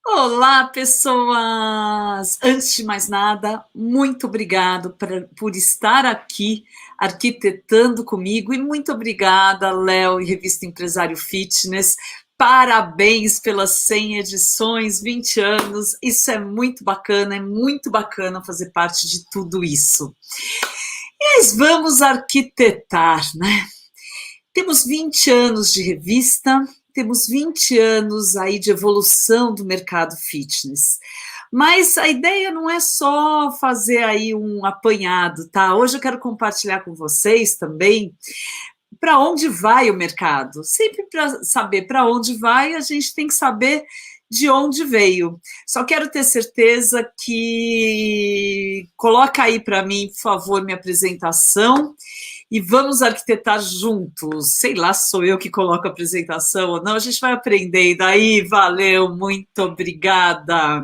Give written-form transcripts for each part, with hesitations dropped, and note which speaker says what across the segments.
Speaker 1: Olá, pessoas! Antes de mais nada, muito obrigado por estar aqui arquitetando comigo e muito obrigada, Léo e Revista Empresário Fitness. Parabéns pelas 100 edições, 20 anos. Isso é muito bacana fazer parte de tudo isso. Mas vamos arquitetar, né? Temos 20 anos de revista, temos 20 anos aí de evolução do mercado fitness. Mas a ideia não é só fazer aí um apanhado, tá? Hoje eu quero compartilhar com vocês também para onde vai o mercado. Sempre para saber para onde vai, a gente tem que saber de onde veio. Só quero ter certeza que coloca aí para mim, por favor, minha apresentação e vamos arquitetar juntos. Sei lá, sou eu que coloco a apresentação ou não, a gente vai aprendendo. Aí, valeu, muito obrigada.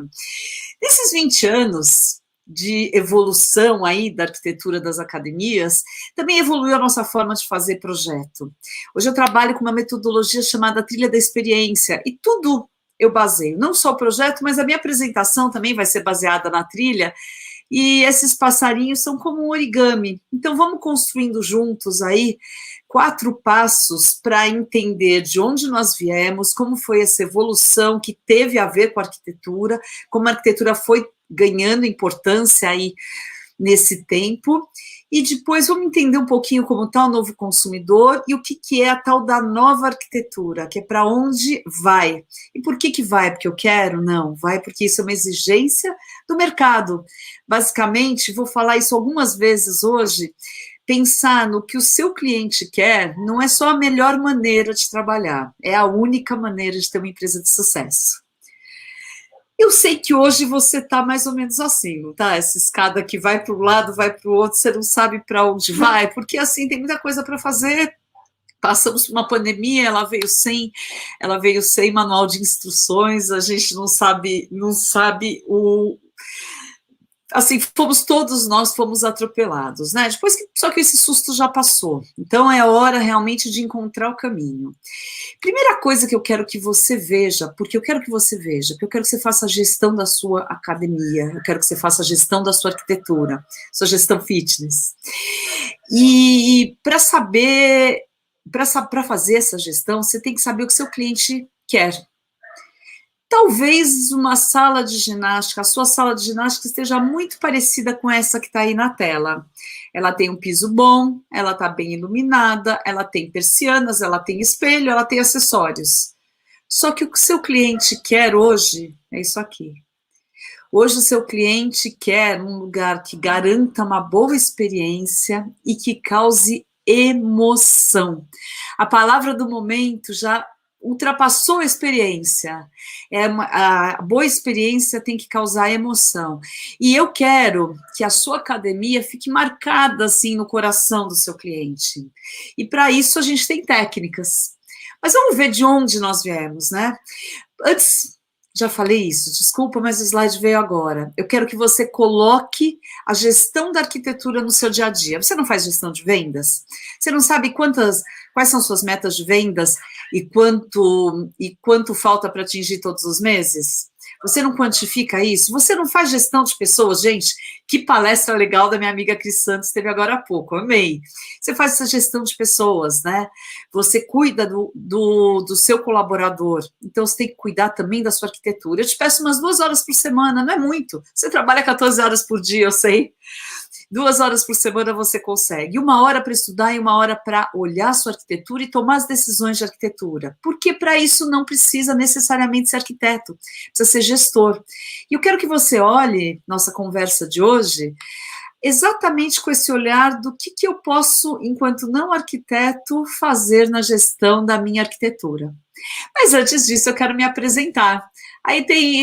Speaker 1: Nesses 20 anos de evolução aí da arquitetura das academias, também evoluiu a nossa forma de fazer projeto. Hoje eu trabalho com uma metodologia chamada Trilha da Experiência, e tudo eu baseio, não só o projeto, mas a minha apresentação também vai ser baseada na trilha, e esses passarinhos são como um origami. Então, vamos construindo juntos aí 4 passos para entender de onde nós viemos, como foi essa evolução que teve a ver com a arquitetura, como a arquitetura foi ganhando importância aí nesse tempo, e depois vamos entender um pouquinho como está o novo consumidor e o que é a tal da nova arquitetura, que é para onde vai. E por que vai? Porque eu quero? Não, vai porque isso é uma exigência do mercado. Basicamente, vou falar isso algumas vezes hoje, pensar no que o seu cliente quer não é só a melhor maneira de trabalhar, é a única maneira de ter uma empresa de sucesso. Eu sei que hoje você está mais ou menos assim, não tá? Essa escada que vai para um lado, vai para o outro, você não sabe para onde vai, porque assim tem muita coisa para fazer. Passamos por uma pandemia, ela veio sem manual de instruções, a gente não sabe o, assim, todos nós fomos atropelados, né? Só que esse susto já passou. Então é hora realmente de encontrar o caminho. Primeira coisa que eu quero que você veja, porque eu quero que você veja, porque eu quero que você faça a gestão da sua academia, eu quero que você faça a gestão da sua arquitetura, sua gestão fitness. E para fazer essa gestão, você tem que saber o que seu cliente quer. Talvez uma sala de ginástica, a sua sala de ginástica esteja muito parecida com essa que está aí na tela. Ela tem um piso bom, ela está bem iluminada, ela tem persianas, ela tem espelho, ela tem acessórios. Só que o que o seu cliente quer hoje é isso aqui. Hoje o seu cliente quer um lugar que garanta uma boa experiência e que cause emoção. A palavra do momento já ultrapassou a experiência. A boa experiência tem que causar emoção. E eu quero que a sua academia fique marcada assim no coração do seu cliente. E para isso a gente tem técnicas. Mas vamos ver de onde nós viemos, né? Antes, já falei isso, desculpa, mas o slide veio agora. Eu quero que você coloque a gestão da arquitetura no seu dia a dia. Você não faz gestão de vendas? Você não sabe quais são suas metas de vendas e quanto falta para atingir todos os meses? Você não quantifica isso? Você não faz gestão de pessoas? Gente, que palestra legal da minha amiga Cris Santos teve agora há pouco, amei. Você faz essa gestão de pessoas, né? Você cuida do seu colaborador, então você tem que cuidar também da sua arquitetura. Eu te peço umas 2 horas por semana, não é muito. Você trabalha 14 horas por dia, eu sei. 2 horas por semana você consegue. 1 hora para estudar e 1 hora para olhar a sua arquitetura e tomar as decisões de arquitetura. Porque para isso não precisa necessariamente ser arquiteto, precisa ser gestor. E eu quero que você olhe nossa conversa de hoje exatamente com esse olhar do que eu posso, enquanto não arquiteto, fazer na gestão da minha arquitetura. Mas antes disso, eu quero me apresentar.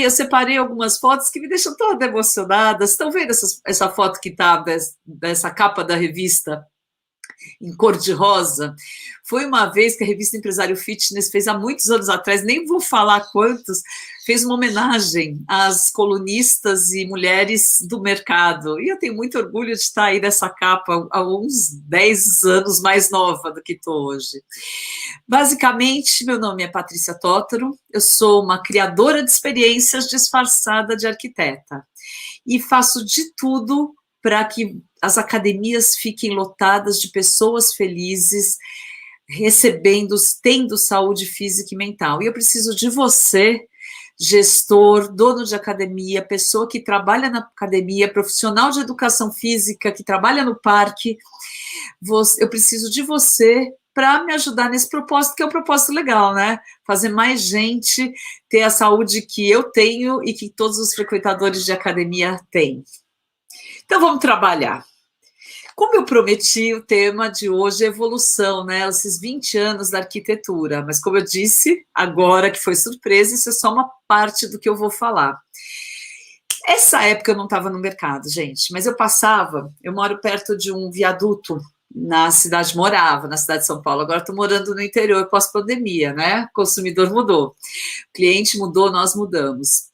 Speaker 1: Eu separei algumas fotos que me deixam toda emocionada. Vocês estão vendo essa foto que está dessa capa da revista? em cor-de-rosa. Foi uma vez que a revista Empresário Fitness fez há muitos anos atrás, nem vou falar quantos, fez uma homenagem às colunistas e mulheres do mercado. E eu tenho muito orgulho de estar aí nessa capa há uns 10 anos mais nova do que estou hoje. Basicamente, meu nome é Patrícia Tótaro, eu sou uma criadora de experiências disfarçada de arquiteta. E faço de tudo para que as academias fiquem lotadas de pessoas felizes, recebendo, tendo saúde física e mental. E eu preciso de você, gestor, dono de academia, pessoa que trabalha na academia, profissional de educação física, que trabalha no parque. Eu preciso de você para me ajudar nesse propósito, que é um propósito legal, né? Fazer mais gente ter a saúde que eu tenho e que todos os frequentadores de academia têm. Então, vamos trabalhar. Como eu prometi, o tema de hoje é evolução, né? Esses 20 anos da arquitetura. Mas, como eu disse, agora que foi surpresa, isso é só uma parte do que eu vou falar. Essa época eu não estava no mercado, gente, mas eu moro perto de um viaduto na cidade de São Paulo, agora estou morando no interior pós-pandemia, né? O consumidor mudou, o cliente mudou, nós mudamos.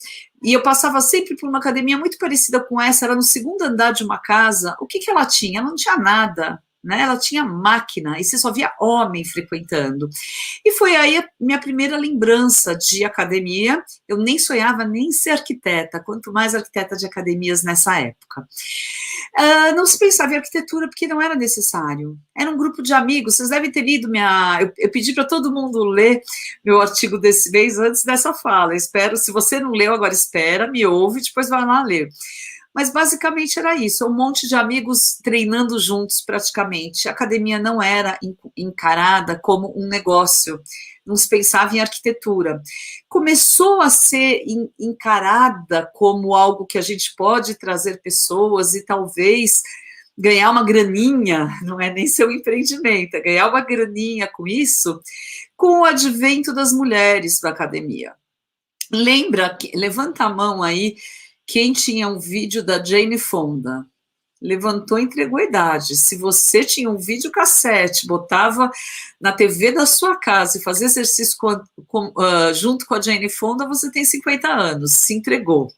Speaker 1: E eu passava sempre por uma academia muito parecida com essa, era no segundo andar de uma casa. O que ela tinha? Ela não tinha nada, né? Ela tinha máquina, e você só via homem frequentando. E foi aí a minha primeira lembrança de academia. Eu nem sonhava nem ser arquiteta, quanto mais arquiteta de academias nessa época. Não se pensava em arquitetura porque não era necessário. Era um grupo de amigos, vocês devem ter lido eu pedi para todo mundo ler meu artigo desse mês antes dessa fala. Espero, se você não leu, agora espera, me ouve, depois vai lá ler. Mas basicamente era isso, um monte de amigos treinando juntos praticamente. A academia não era encarada como um negócio, não se pensava em arquitetura. Começou a ser encarada como algo que a gente pode trazer pessoas e talvez ganhar uma graninha, não é nem seu empreendimento, é ganhar uma graninha com isso, com o advento das mulheres da academia. Levanta a mão aí, quem tinha um vídeo da Jane Fonda? Levantou, entregou a idade. Se você tinha um videocassete, botava na TV da sua casa e fazia exercício junto com a Jane Fonda, você tem 50 anos, se entregou.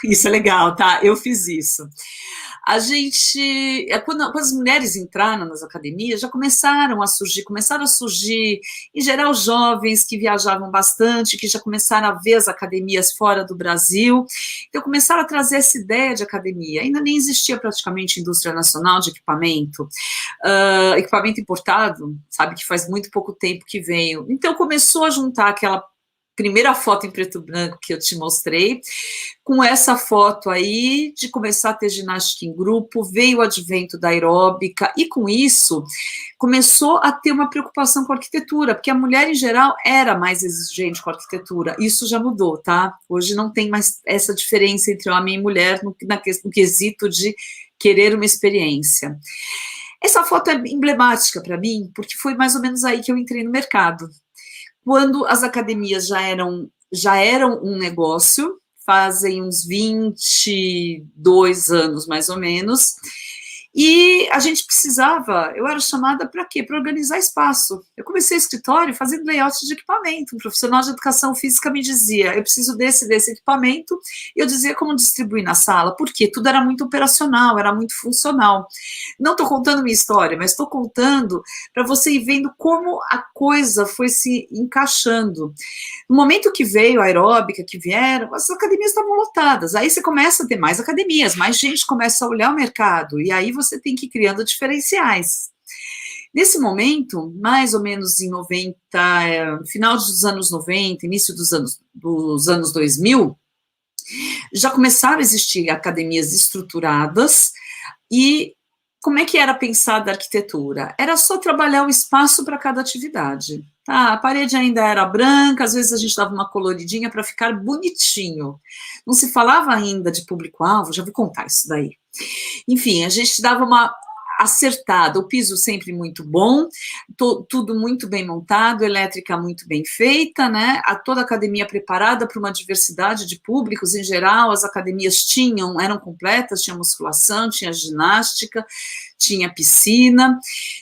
Speaker 1: Isso é legal, tá? Eu fiz isso. Quando as mulheres entraram nas academias, já começaram a surgir, em geral, jovens que viajavam bastante, que já começaram a ver as academias fora do Brasil, então começaram a trazer essa ideia de academia. Ainda nem existia praticamente indústria nacional de equipamento, equipamento importado, sabe, que faz muito pouco tempo que veio. Então começou a juntar aquela primeira foto em preto e branco que eu te mostrei, com essa foto aí, de começar a ter ginástica em grupo, veio o advento da aeróbica, e com isso, começou a ter uma preocupação com a arquitetura, porque a mulher, em geral, era mais exigente com a arquitetura. Isso já mudou, tá? Hoje não tem mais essa diferença entre homem e mulher no quesito de querer uma experiência. Essa foto é emblemática para mim, porque foi mais ou menos aí que eu entrei no mercado. Quando as academias já eram um negócio, fazem uns 22 anos, mais ou menos, e a gente eu era chamada para quê? Para organizar espaço. Eu comecei escritório fazendo layout de equipamento, um profissional de educação física me dizia, eu preciso desse equipamento, e eu dizia como distribuir na sala, porque tudo era muito operacional, era muito funcional. Não estou contando minha história, mas estou contando para você ir vendo como a coisa foi se encaixando. No momento que veio a aeróbica, que vieram, as academias estavam lotadas, aí você começa a ter mais academias, mais gente começa a olhar o mercado, e aí você tem que ir criando diferenciais. Nesse momento, mais ou menos em 90, final dos anos 90, início dos anos 2000, já começaram a existir academias estruturadas. E como é que era pensada a arquitetura? Era só trabalhar o espaço para cada atividade. Tá, a parede ainda era branca, às vezes a gente dava uma coloridinha para ficar bonitinho. Não se falava ainda de público-alvo, já vou contar isso daí. Enfim, a gente dava acertada, o piso sempre muito bom, tudo muito bem montado, elétrica muito bem feita, né? Toda a academia preparada para uma diversidade de públicos, em geral, as academias eram completas, tinha musculação, tinha ginástica, tinha piscina,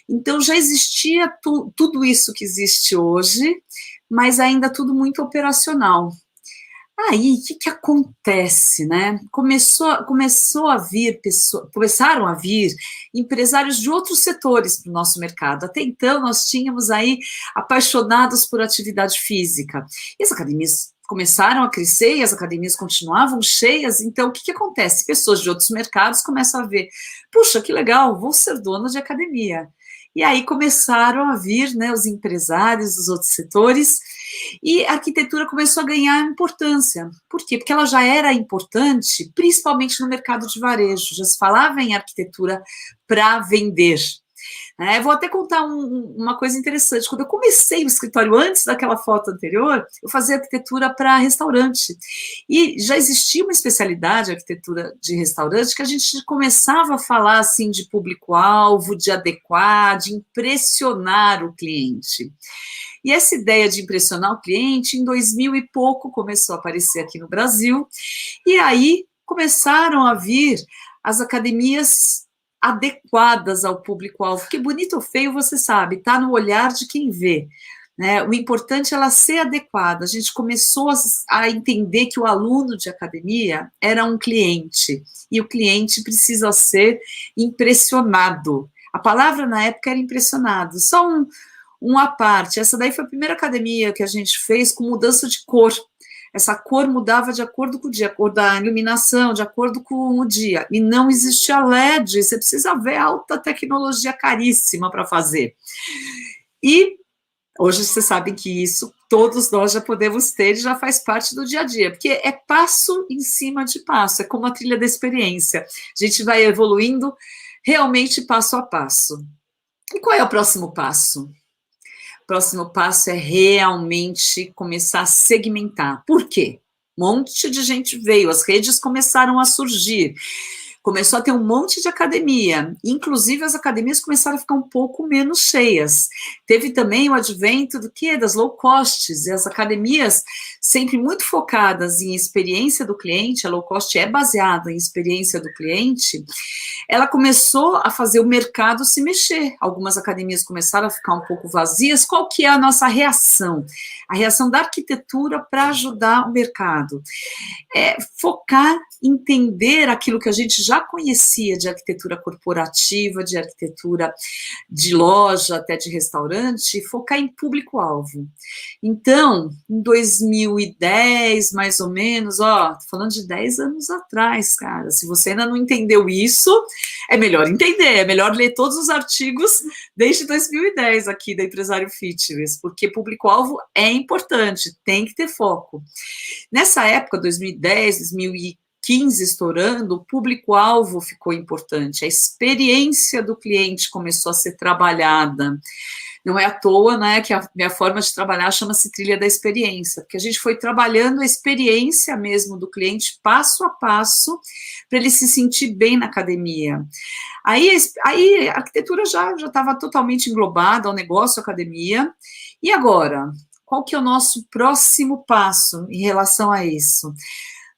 Speaker 1: então já existia tudo isso que existe hoje, mas ainda tudo muito operacional. Aí, o que acontece, né? Começaram a vir empresários de outros setores para o nosso mercado. Até então, nós tínhamos aí apaixonados por atividade física. E as academias começaram a crescer e as academias continuavam cheias. Então, o que acontece? Pessoas de outros mercados começam a ver, puxa, que legal, vou ser dona de academia. E aí começaram a vir, né, os empresários dos outros setores, e a arquitetura começou a ganhar importância. Por quê? Porque ela já era importante, principalmente no mercado de varejo, já se falava em arquitetura para vender. Vou até contar uma coisa interessante. Quando eu comecei o escritório, antes daquela foto anterior, eu fazia arquitetura para restaurante. E já existia uma especialidade, arquitetura de restaurante, que a gente começava a falar assim de público-alvo, de adequar, de impressionar o cliente. E essa ideia de impressionar o cliente, em 2000 e pouco, começou a aparecer aqui no Brasil, e aí começaram a vir as academias adequadas ao público-alvo, porque bonito ou feio, você sabe, está no olhar de quem vê, né? O importante é ela ser adequada. A gente começou a entender que o aluno de academia era um cliente, e o cliente precisa ser impressionado. A palavra na época era impressionado. Só uma parte, essa daí foi a primeira academia que a gente fez com mudança de cor. Essa cor mudava de acordo com o dia, a cor da iluminação, de acordo com o dia. E não existia LED, você precisa ver alta tecnologia caríssima para fazer. E hoje vocês sabem que isso todos nós já podemos ter e já faz parte do dia a dia, porque é passo em cima de passo, é como a trilha da experiência. A gente vai evoluindo realmente passo a passo. E qual é o próximo passo? O próximo passo é realmente começar a segmentar. Por quê? Um monte de gente veio, as redes começaram a surgir, começou a ter um monte de academia, inclusive as academias começaram a ficar um pouco menos cheias. Teve também o advento do quê? Das low costs, e as academias sempre muito focadas em experiência do cliente, a low cost é baseada em experiência do cliente, ela começou a fazer o mercado se mexer. Algumas academias começaram a ficar um pouco vazias. Qual que é a nossa reação? A reação da arquitetura para ajudar o mercado. É focar, entender aquilo que a gente já conhecia de arquitetura corporativa, de arquitetura de loja, até de restaurante, e focar em público-alvo. Então, em 2010, mais ou menos, tô falando de 10 anos atrás, cara, se você ainda não entendeu isso, é melhor entender, é melhor ler todos os artigos desde 2010 aqui da Empresário Fitness, porque público-alvo é importante, tem que ter foco. Nessa época, 2010, 2015 estourando, o público-alvo ficou importante, a experiência do cliente começou a ser trabalhada. Não é à toa, né, que a minha forma de trabalhar chama-se trilha da experiência, porque a gente foi trabalhando a experiência mesmo do cliente, passo a passo, para ele se sentir bem na academia. Aí a arquitetura já estava totalmente englobada ao negócio, à academia. E agora? Qual que é o nosso próximo passo em relação a isso?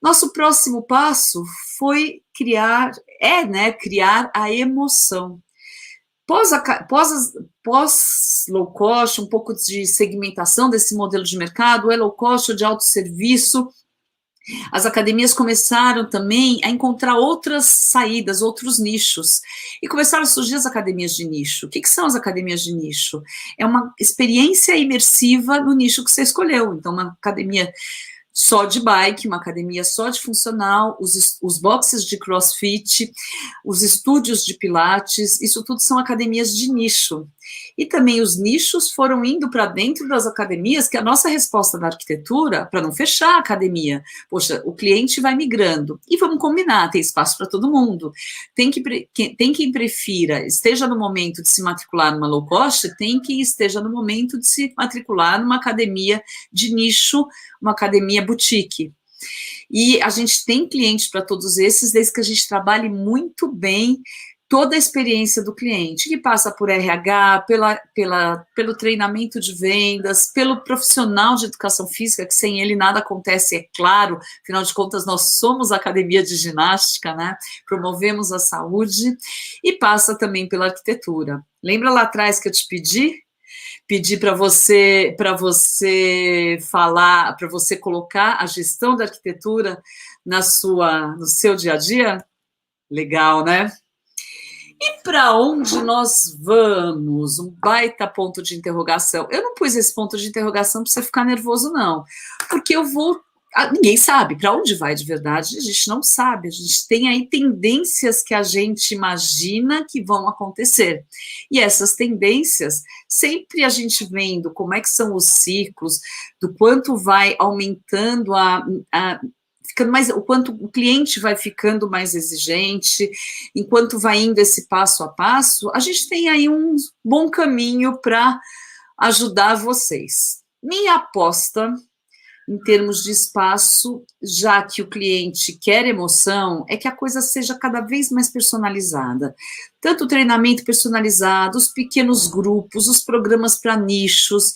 Speaker 1: Nosso próximo passo foi criar a emoção. Pós low cost, um pouco de segmentação desse modelo de mercado, é low cost ou de autosserviço, as academias começaram também a encontrar outras saídas, outros nichos, e começaram a surgir as academias de nicho. O que são as academias de nicho? É uma experiência imersiva no nicho que você escolheu. Então, uma academia só de bike, uma academia só de funcional, os boxes de crossfit, os estúdios de pilates, isso tudo são academias de nicho. E também os nichos foram indo para dentro das academias, que é a nossa resposta da arquitetura, para não fechar a academia. Poxa, o cliente vai migrando. E vamos combinar, tem espaço para todo mundo. Tem quem prefira, esteja no momento de se matricular numa low cost, tem quem esteja no momento de se matricular numa academia de nicho, uma academia boutique. E a gente tem clientes para todos esses, desde que a gente trabalhe muito bem toda a experiência do cliente, que passa por RH, pelo treinamento de vendas, pelo profissional de educação física, que sem ele nada acontece, é claro, afinal de contas nós somos academia de ginástica, né? Promovemos a saúde, e passa também pela arquitetura. Lembra lá atrás que eu te pedi para você falar, para você colocar a gestão da arquitetura no seu dia a dia? Legal, né? E para onde nós vamos? Um baita ponto de interrogação. Eu não pus esse ponto de interrogação para você ficar nervoso, não. Porque eu vou. Ninguém sabe para onde vai de verdade, a gente não sabe. A gente tem aí tendências que a gente imagina que vão acontecer. E essas tendências, sempre a gente vendo como é que são os ciclos, do quanto vai aumentando ficando mais, o quanto o cliente vai ficando mais exigente, enquanto vai indo esse passo a passo, a gente tem aí um bom caminho para ajudar vocês. Minha aposta, em termos de espaço, já que o cliente quer emoção, é que a coisa seja cada vez mais personalizada. Tanto o treinamento personalizado, os pequenos grupos, os programas para nichos,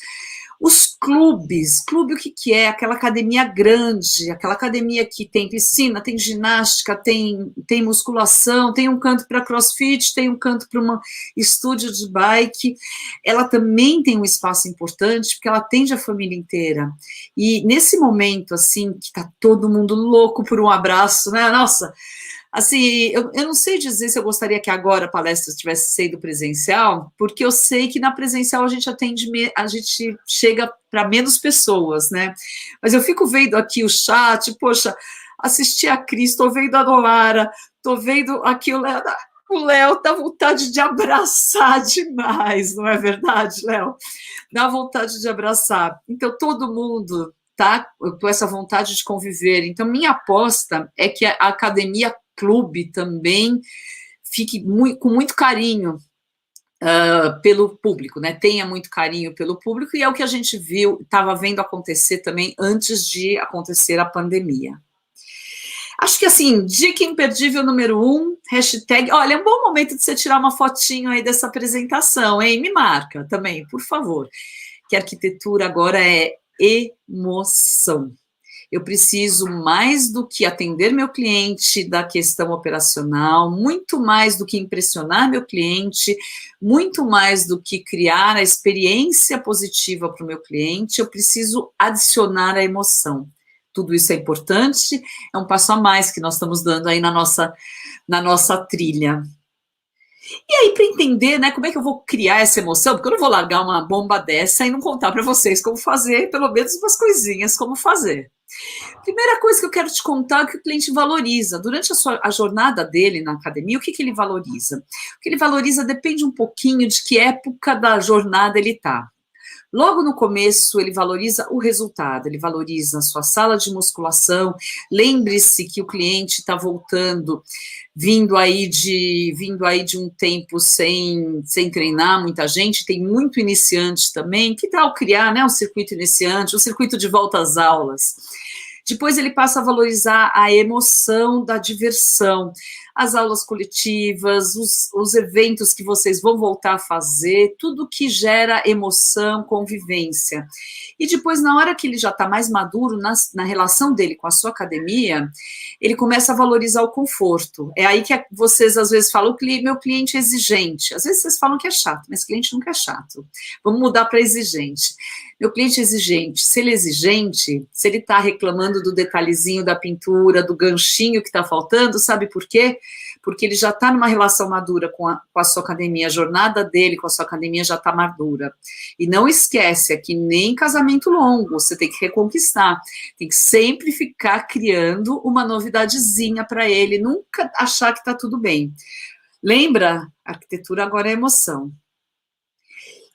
Speaker 1: os clubes. Clube, o que é? Aquela academia grande, aquela academia que tem piscina, tem ginástica, tem musculação, tem um canto para crossfit, tem um canto para um estúdio de bike. Ela também tem um espaço importante, porque ela atende a família inteira. E nesse momento, assim, que está todo mundo louco por um abraço, né? Nossa, assim, eu não sei dizer se eu gostaria que agora a palestra tivesse sido presencial, porque eu sei que na presencial a gente chega para menos pessoas, né? Mas eu fico vendo aqui o chat, poxa, assisti a Cris, estou vendo a Noara, estou vendo aqui o Léo, dá vontade de abraçar demais, não é verdade, Léo? Dá vontade de abraçar. Então, todo mundo tá com essa vontade de conviver. Então, minha aposta é que a academia clube também fique com muito carinho pelo público, né? Tenha muito carinho pelo público, e é o que a gente viu, estava vendo acontecer também antes de acontecer a pandemia. Acho que, assim, dica imperdível número 1, hashtag, olha, é um bom momento de você tirar uma fotinho aí dessa apresentação, hein? Me marca também, por favor, que a arquitetura agora é emoção. Eu preciso, mais do que atender meu cliente da questão operacional, muito mais do que impressionar meu cliente, muito mais do que criar a experiência positiva para o meu cliente, eu preciso adicionar a emoção. Tudo isso é importante, é um passo a mais que nós estamos dando aí na nossa trilha. E aí, para entender, né, como é que eu vou criar essa emoção, porque eu não vou largar uma bomba dessa e não contar para vocês como fazer, pelo menos umas coisinhas como fazer. Primeira coisa que eu quero te contar é que o cliente valoriza. Durante a jornada dele na academia, o que ele valoriza? O que ele valoriza depende um pouquinho de que época da jornada ele está. Logo no começo, ele valoriza o resultado, ele valoriza a sua sala de musculação. Lembre-se que o cliente está voltando, vindo aí de um tempo sem treinar muita gente, tem muito iniciante também. Que tal criar, né, um circuito iniciante, um circuito de volta às aulas? Depois ele passa a valorizar a emoção da diversão, as aulas coletivas, os eventos que vocês vão voltar a fazer, tudo que gera emoção, convivência. E depois, na hora que ele já está mais maduro na relação dele com a sua academia, ele começa a valorizar o conforto. É aí que vocês às vezes falam, meu cliente é exigente. Às vezes vocês falam que é chato, mas cliente nunca é chato. Vamos mudar para exigente. Meu cliente é exigente. Se ele é exigente, se ele está reclamando do detalhezinho da pintura, do ganchinho que está faltando, sabe por quê? Porque ele já está numa relação madura com a sua academia, a jornada dele com a sua academia já está madura. E não esquece, é que nem casamento longo, você tem que reconquistar, tem que sempre ficar criando uma novidadezinha para ele, nunca achar que está tudo bem. Lembra? A arquitetura agora é emoção.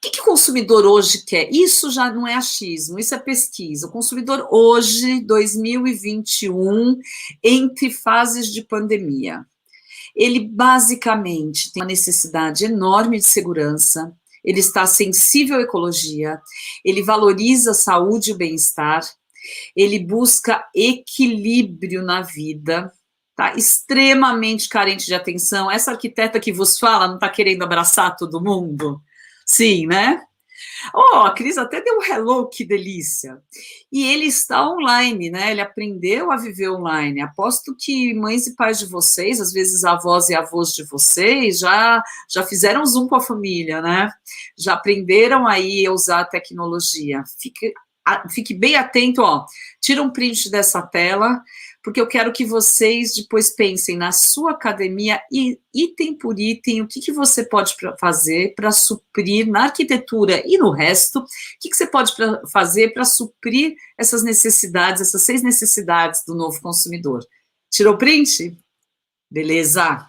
Speaker 1: O que o consumidor hoje quer? Isso já não é achismo, isso é pesquisa. O consumidor hoje, 2021, entre fases de pandemia, ele basicamente tem uma necessidade enorme de segurança, ele está sensível à ecologia, ele valoriza a saúde e o bem-estar, ele busca equilíbrio na vida, tá extremamente carente de atenção. Essa arquiteta que vos fala não está querendo abraçar todo mundo? Sim, né? Oh, a Cris até deu um hello, que delícia. E ele está online, né? Ele aprendeu a viver online. Aposto que mães e pais de vocês, às vezes avós e avós de vocês, já fizeram Zoom com a família, né? Já aprenderam aí a usar a tecnologia. Fique bem atento, ó. Tira um print dessa tela, porque eu quero que vocês depois pensem na sua academia e item por item, o que você pode fazer para suprir na arquitetura e no resto, o que você pode fazer para suprir essas necessidades, essas 6 necessidades do novo consumidor. Tirou o print? Beleza.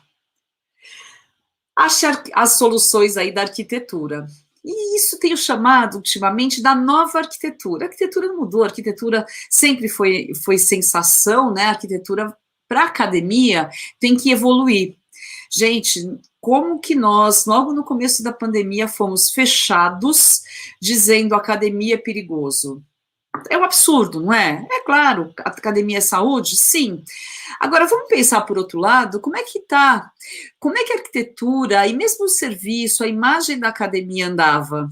Speaker 1: Ache as soluções aí da arquitetura. E isso tenho chamado, ultimamente, da nova arquitetura. A arquitetura não mudou, a arquitetura sempre foi sensação, né? A arquitetura para a academia tem que evoluir. Gente, como que nós, logo no começo da pandemia, fomos fechados, dizendo academia é perigoso? É um absurdo, não é? É claro, a academia é saúde, sim. Agora, vamos pensar por outro lado, como é que tá? Como é que a arquitetura e mesmo o serviço, a imagem da academia andava?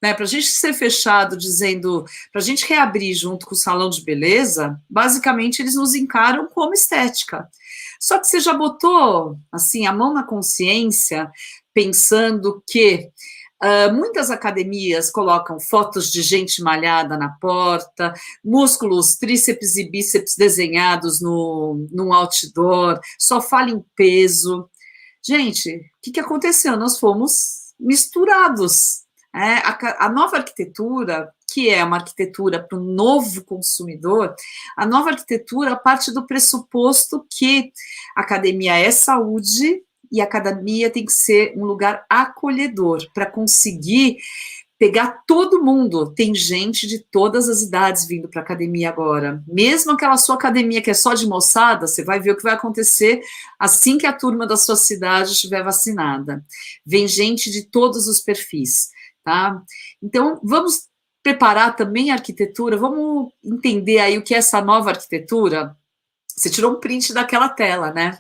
Speaker 1: Né, para a gente ser fechado dizendo, para a gente reabrir junto com o salão de beleza, basicamente eles nos encaram como estética. Só que você já botou, assim, a mão na consciência, pensando que muitas academias colocam fotos de gente malhada na porta, músculos, tríceps e bíceps desenhados num outdoor, só fala em peso. Gente, o que aconteceu? Nós fomos misturados. A nova arquitetura, que é uma arquitetura para o novo consumidor, a nova arquitetura parte do pressuposto que a academia é saúde e a academia tem que ser um lugar acolhedor para conseguir pegar todo mundo. Tem gente de todas as idades vindo para a academia agora. Mesmo aquela sua academia que é só de moçada, você vai ver o que vai acontecer assim que a turma da sua cidade estiver vacinada. Vem gente de todos os perfis, tá? Então, vamos preparar também a arquitetura, vamos entender aí o que é essa nova arquitetura. Você tirou um print daquela tela, né?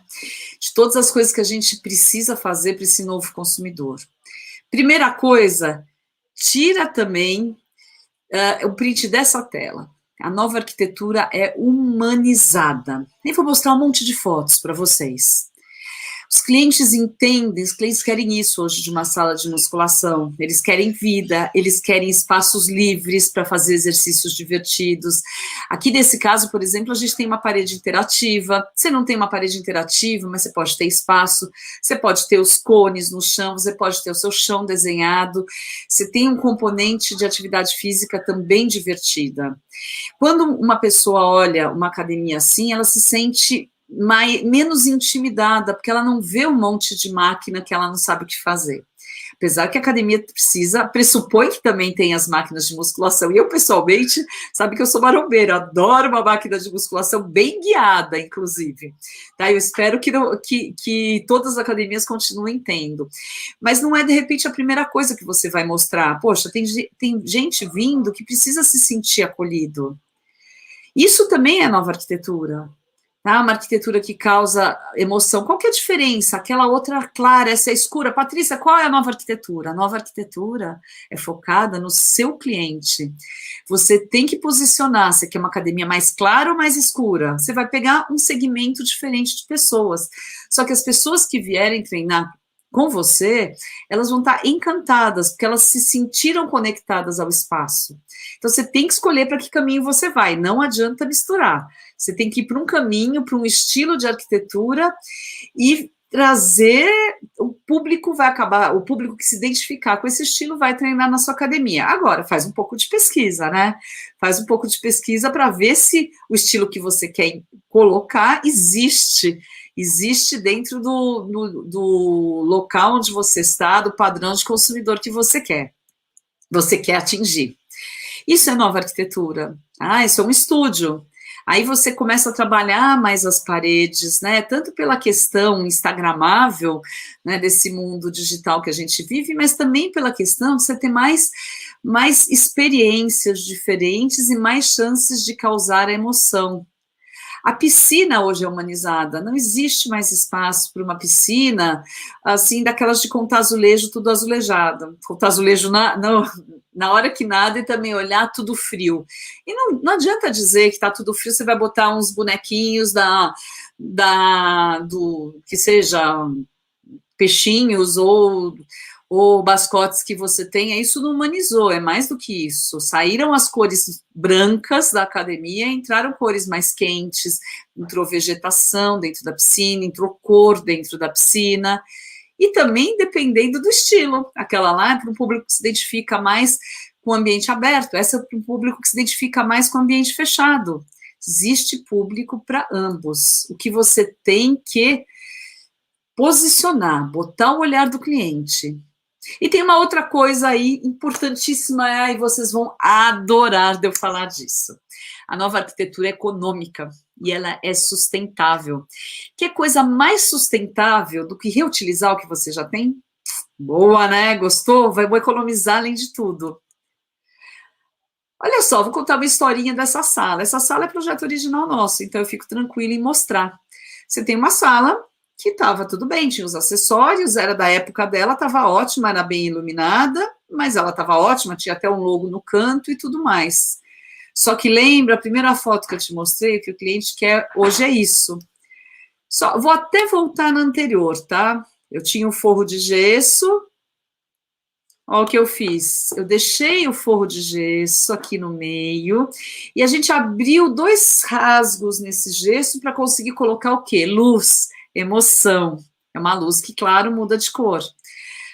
Speaker 1: De todas as coisas que a gente precisa fazer para esse novo consumidor. Primeira coisa, tira também o print dessa tela. A nova arquitetura é humanizada. Nem vou mostrar um monte de fotos para vocês. Os clientes entendem, os clientes querem isso hoje de uma sala de musculação. Eles querem vida, eles querem espaços livres para fazer exercícios divertidos. Aqui nesse caso, por exemplo, a gente tem uma parede interativa. Você não tem uma parede interativa, mas você pode ter espaço, você pode ter os cones no chão, você pode ter o seu chão desenhado. Você tem um componente de atividade física também divertida. Quando uma pessoa olha uma academia assim, ela se sente menos intimidada, porque ela não vê um monte de máquina que ela não sabe o que fazer. Apesar que a academia pressupõe que também tem as máquinas de musculação. E eu, pessoalmente, sabe que eu sou marombeira, adoro uma máquina de musculação bem guiada, inclusive. Tá? Eu espero que todas as academias continuem tendo. Mas não é, de repente, a primeira coisa que você vai mostrar. Poxa, tem gente vindo que precisa se sentir acolhido. Isso também é nova arquitetura. Tá? Uma arquitetura que causa emoção. Qual que é a diferença? Aquela outra clara, essa é escura. Patrícia, qual é a nova arquitetura? A nova arquitetura é focada no seu cliente. Você tem que posicionar, você quer uma academia mais clara ou mais escura? Você vai pegar um segmento diferente de pessoas. Só que as pessoas que vierem treinar com você, elas vão estar encantadas, porque elas se sentiram conectadas ao espaço. Então, você tem que escolher para que caminho você vai, não adianta misturar. Você tem que ir para um caminho, para um estilo de arquitetura e trazer, o público que se identificar com esse estilo vai treinar na sua academia. Agora, faz um pouco de pesquisa, né? Faz um pouco de pesquisa para ver se o estilo que você quer colocar existe dentro do local onde você está, do padrão de consumidor que você quer atingir. Isso é nova arquitetura. Isso é um estúdio. Aí você começa a trabalhar mais as paredes, né? Tanto pela questão instagramável, né, desse mundo digital que a gente vive, mas também pela questão de você ter mais experiências diferentes e mais chances de causar a emoção. A piscina hoje é humanizada, não existe mais espaço para uma piscina, assim, daquelas de contar azulejo, tudo azulejado. Contar azulejo na hora que nada e também olhar tudo frio. E não adianta dizer que está tudo frio, você vai botar uns bonequinhos do que seja peixinhos ou bascotes que você tenha, isso não humanizou, é mais do que isso. Saíram as cores brancas da academia, entraram cores mais quentes, entrou vegetação dentro da piscina, entrou cor dentro da piscina, e também dependendo do estilo. Aquela lá é para um público que se identifica mais com o ambiente aberto, essa é para um público que se identifica mais com o ambiente fechado. Existe público para ambos. O que você tem que posicionar, botar o olhar do cliente. E tem uma outra coisa aí importantíssima, e vocês vão adorar de eu falar disso. A nova arquitetura é econômica e ela é sustentável. Que coisa mais sustentável do que reutilizar o que você já tem? Boa, né? Gostou? Vou economizar além de tudo. Olha só, vou contar uma historinha dessa sala. Essa sala é projeto original nosso, então eu fico tranquila em mostrar. Você tem uma sala que estava tudo bem, tinha os acessórios, era da época dela, estava ótima, era bem iluminada, mas ela estava ótima, tinha até um logo no canto e tudo mais. Só que lembra, a primeira foto que eu te mostrei, que o cliente quer hoje é isso. Vou até voltar na anterior, tá? Eu tinha um forro de gesso, olha o que eu fiz. Eu deixei o forro de gesso aqui no meio e a gente abriu 2 rasgos nesse gesso para conseguir colocar o quê? Luz. Emoção. É uma luz que, claro, muda de cor.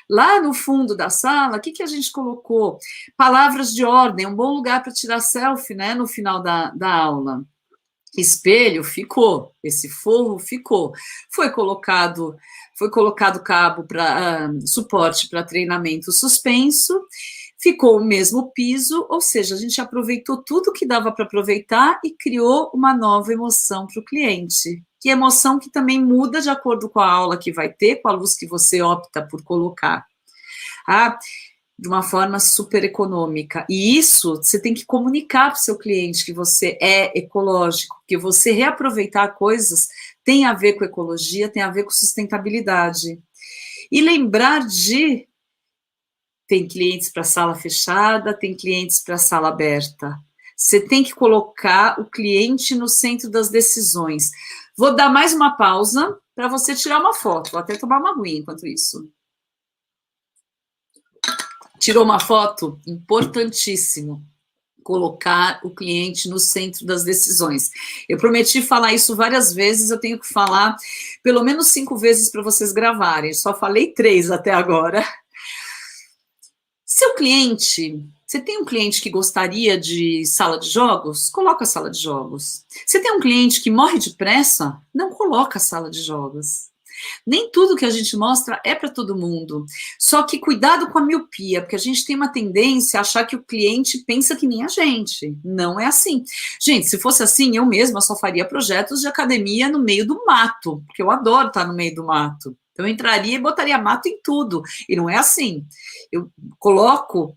Speaker 1: Lá no fundo da sala, o que a gente colocou? Palavras de ordem, um bom lugar para tirar selfie, né, no final da aula. Espelho ficou, esse forro ficou. Foi colocado cabo para suporte para treinamento suspenso, ficou o mesmo piso, ou seja, a gente aproveitou tudo que dava para aproveitar e criou uma nova emoção para o cliente. Que emoção que também muda de acordo com a aula que vai ter, com a luz que você opta por colocar. De uma forma super econômica. E isso você tem que comunicar para o seu cliente que você é ecológico, que você reaproveitar coisas tem a ver com ecologia, tem a ver com sustentabilidade. E lembrar tem clientes para sala fechada, tem clientes para sala aberta. Você tem que colocar o cliente no centro das decisões. Vou dar mais uma pausa para você tirar uma foto. Vou até tomar uma aguinha enquanto isso. Tirou uma foto? Importantíssimo. Colocar o cliente no centro das decisões. Eu prometi falar isso várias vezes, eu tenho que falar pelo menos 5 vezes para vocês gravarem. Só falei 3 até agora. Seu cliente, você tem um cliente que gostaria de sala de jogos? Coloca a sala de jogos. Você tem um cliente que morre de pressa? Não coloca a sala de jogos. Nem tudo que a gente mostra é para todo mundo. Só que cuidado com a miopia, porque a gente tem uma tendência a achar que o cliente pensa que nem a gente. Não é assim. Gente, se fosse assim, eu mesma só faria projetos de academia no meio do mato, porque eu adoro estar no meio do mato. Então, eu entraria e botaria mato em tudo. E não é assim. Eu coloco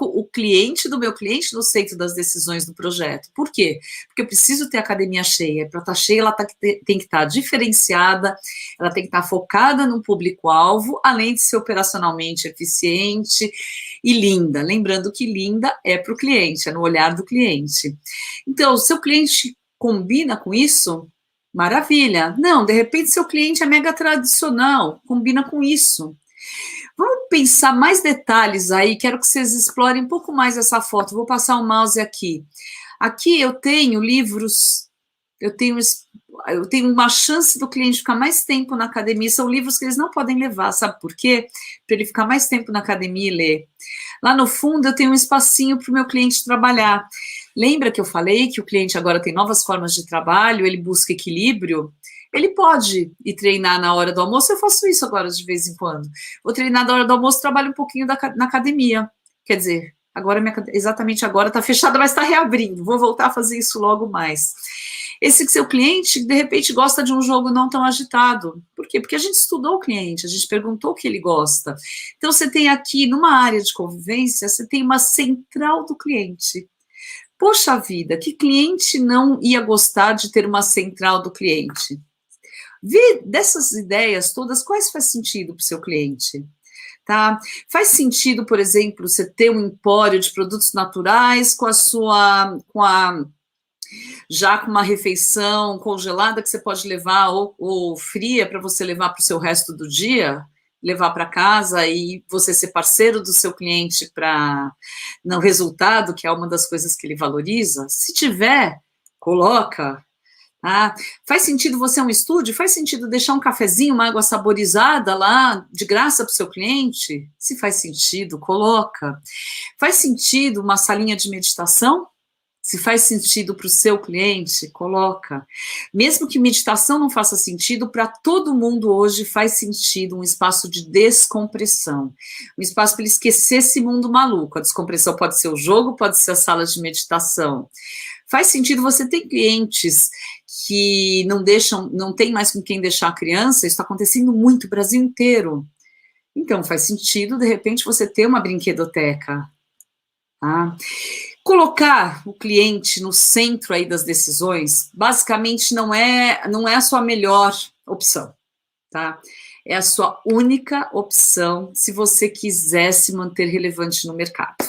Speaker 1: o cliente do meu cliente no centro das decisões do projeto. Por quê? Porque eu preciso ter a academia cheia. Para estar cheia, ela tem que estar diferenciada, ela tem que estar focada no público-alvo, além de ser operacionalmente eficiente e linda. Lembrando que linda é para o cliente, é no olhar do cliente. Então, o seu cliente combina com isso? Maravilha. Não, de repente seu cliente é mega tradicional, combina com isso. Vamos pensar mais detalhes aí, quero que vocês explorem um pouco mais essa foto. Vou passar o mouse aqui. Aqui eu tenho livros, eu tenho uma chance do cliente ficar mais tempo na academia, são livros que eles não podem levar, sabe por quê? Para ele ficar mais tempo na academia e ler. Lá no fundo eu tenho um espacinho para o meu cliente trabalhar. Lembra que eu falei que o cliente agora tem novas formas de trabalho, ele busca equilíbrio? Ele pode ir treinar na hora do almoço, eu faço isso agora de vez em quando. Vou treinar na hora do almoço, trabalho um pouquinho na academia. Quer dizer, exatamente agora está fechada, mas está reabrindo. Vou voltar a fazer isso logo mais. Esse seu cliente, de repente, gosta de um jogo não tão agitado. Por quê? Porque a gente estudou o cliente, a gente perguntou o que ele gosta. Então, você tem aqui, numa área de convivência, você tem uma central do cliente. Poxa vida, que cliente não ia gostar de ter uma central do cliente? Vê dessas ideias todas, quais faz sentido para o seu cliente? Tá? Faz sentido, por exemplo, você ter um empório de produtos naturais já com uma refeição congelada que você pode levar ou fria para você levar para o seu resto do dia, levar para casa e você ser parceiro do seu cliente para no resultado, que é uma das coisas que ele valoriza. Se tiver, coloca. Ah, faz sentido você é um estúdio? Faz sentido deixar um cafezinho, uma água saborizada lá, de graça para o seu cliente? Se faz sentido, coloca. Faz sentido uma salinha de meditação? Se faz sentido para o seu cliente, coloca. Mesmo que meditação não faça sentido, para todo mundo hoje faz sentido um espaço de descompressão. Um espaço para ele esquecer esse mundo maluco. A descompressão pode ser o jogo, pode ser a sala de meditação. Faz sentido, você tem clientes que não tem mais com quem deixar a criança, isso está acontecendo muito no Brasil inteiro. Então, faz sentido, de repente, você ter uma brinquedoteca. Tá? Colocar o cliente no centro aí das decisões, basicamente não é a sua melhor opção, tá? É a sua única opção se você quiser se manter relevante no mercado.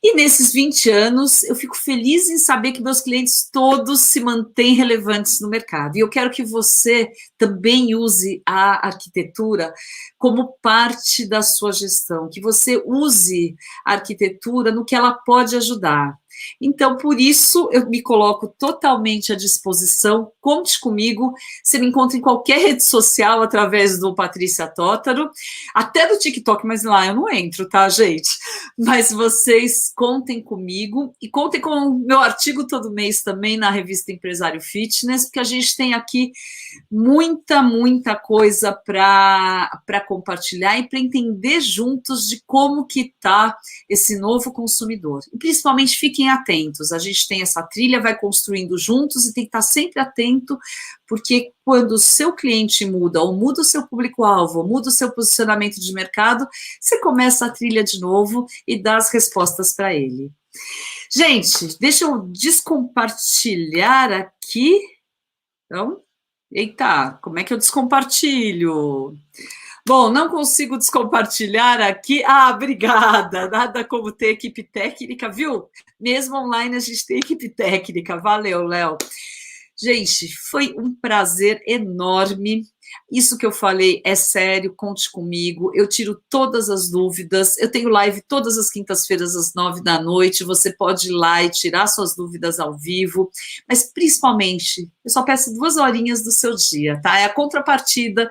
Speaker 1: E nesses 20 anos, eu fico feliz em saber que meus clientes todos se mantêm relevantes no mercado. E eu quero que você também use a arquitetura como parte da sua gestão, que você use a arquitetura no que ela pode ajudar. Então, por isso, eu me coloco totalmente à disposição, conte comigo, você me encontra em qualquer rede social através do Patrícia Tótaro, até do TikTok, mas lá eu não entro, tá, gente? Mas vocês contem comigo e contem com o meu artigo todo mês também na revista Empresário Fitness, porque a gente tem aqui muita coisa para compartilhar e para entender juntos de como que está esse novo consumidor. E principalmente fiquem atentos, a gente tem essa trilha, vai construindo juntos e tem que estar sempre atento, porque quando o seu cliente muda, ou muda o seu público-alvo, ou muda o seu posicionamento de mercado, você começa a trilha de novo e dá as respostas para ele. Gente, deixa eu descompartilhar aqui. Então, eita, como é que eu descompartilho? Bom, não consigo descompartilhar aqui. Ah, obrigada. Nada como ter equipe técnica, viu? Mesmo online a gente tem equipe técnica. Valeu, Léo. Gente, foi um prazer enorme. Isso que eu falei é sério, conte comigo. Eu tiro todas as dúvidas. Eu tenho live todas as quintas-feiras às 9 da noite. Você pode ir lá e tirar suas dúvidas ao vivo. Mas, principalmente, eu só peço 2 horinhas do seu dia, tá? É a contrapartida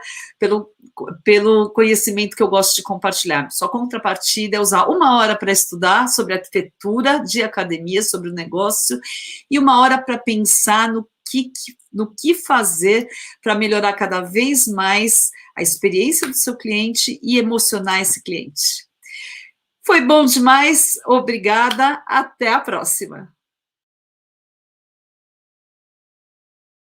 Speaker 1: pelo conhecimento que eu gosto de compartilhar. Sua contrapartida é usar 1 hora para estudar sobre arquitetura de academia, sobre o negócio, e 1 hora para pensar no que fazer para melhorar cada vez mais a experiência do seu cliente e emocionar esse cliente. Foi bom demais, obrigada, até a próxima.